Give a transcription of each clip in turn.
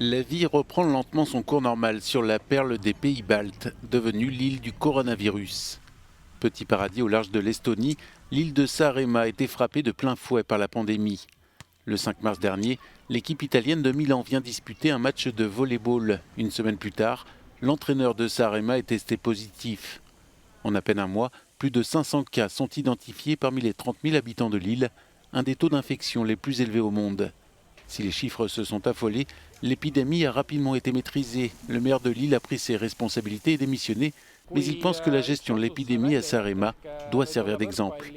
La vie reprend lentement son cours normal sur la perle des pays baltes, devenue l'île du coronavirus. Petit paradis au large de l'Estonie, l'île de Saaremaa a été frappée de plein fouet par la pandémie. Le 5 mars dernier, l'équipe italienne de Milan vient disputer un match de volley-ball. Une semaine plus tard, l'entraîneur de Saaremaa est testé positif. En à peine un mois, plus de 500 cas sont identifiés parmi les 30 000 habitants de l'île, un des taux d'infection les plus élevés au monde. Si les chiffres se sont affolés, l'épidémie a rapidement été maîtrisée. Le maire de l'île a pris ses responsabilités et démissionné, mais il pense que la gestion de l'épidémie à Saaremaa doit servir d'exemple.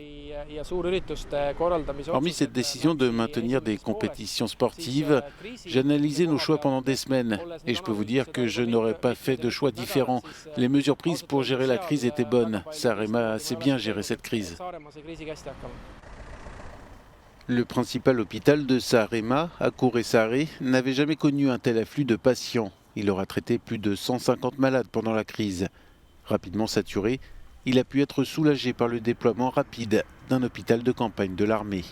Hormis cette décision de maintenir des compétitions sportives, j'ai analysé nos choix pendant des semaines et je peux vous dire que je n'aurais pas fait de choix différents. Les mesures prises pour gérer la crise étaient bonnes. Saaremaa a assez bien géré cette crise. Le principal hôpital de Saaremaa, à Kuressaare, n'avait jamais connu un tel afflux de patients. Il aura traité plus de 150 malades pendant la crise. Rapidement saturé, il a pu être soulagé par le déploiement rapide d'un hôpital de campagne de l'armée.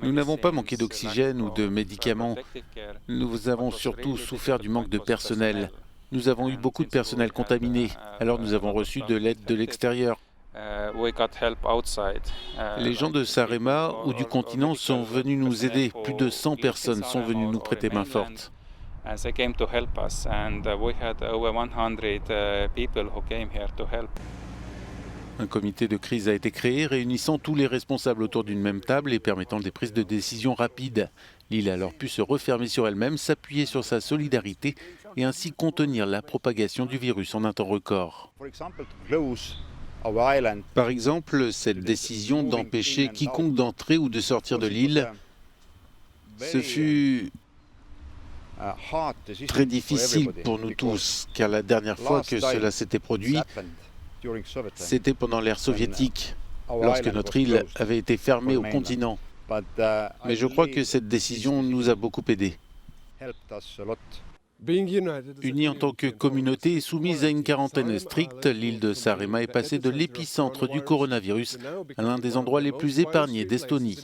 Nous n'avons pas manqué d'oxygène ou de médicaments. Nous avons surtout souffert du manque de personnel. Nous avons eu beaucoup de personnel contaminé, alors nous avons reçu de l'aide de l'extérieur. Les gens de Saaremaa ou du continent sont venus nous aider. Plus de 100 personnes sont venues nous prêter main forte. Un comité de crise a été créé, réunissant tous les responsables autour d'une même table et permettant des prises de décision rapides. L'île a alors pu se refermer sur elle-même, s'appuyer sur sa solidarité et ainsi contenir la propagation du virus en un temps record. Par exemple, cette décision d'empêcher quiconque d'entrer ou de sortir de l'île, ce fut très difficile pour nous tous, car la dernière fois que cela s'était produit, c'était pendant l'ère soviétique, lorsque notre île avait été fermée au continent. Mais je crois que cette décision nous a beaucoup aidés. Unie en tant que communauté et soumise à une quarantaine stricte, l'île de Saaremaa est passée de l'épicentre du coronavirus à l'un des endroits les plus épargnés d'Estonie.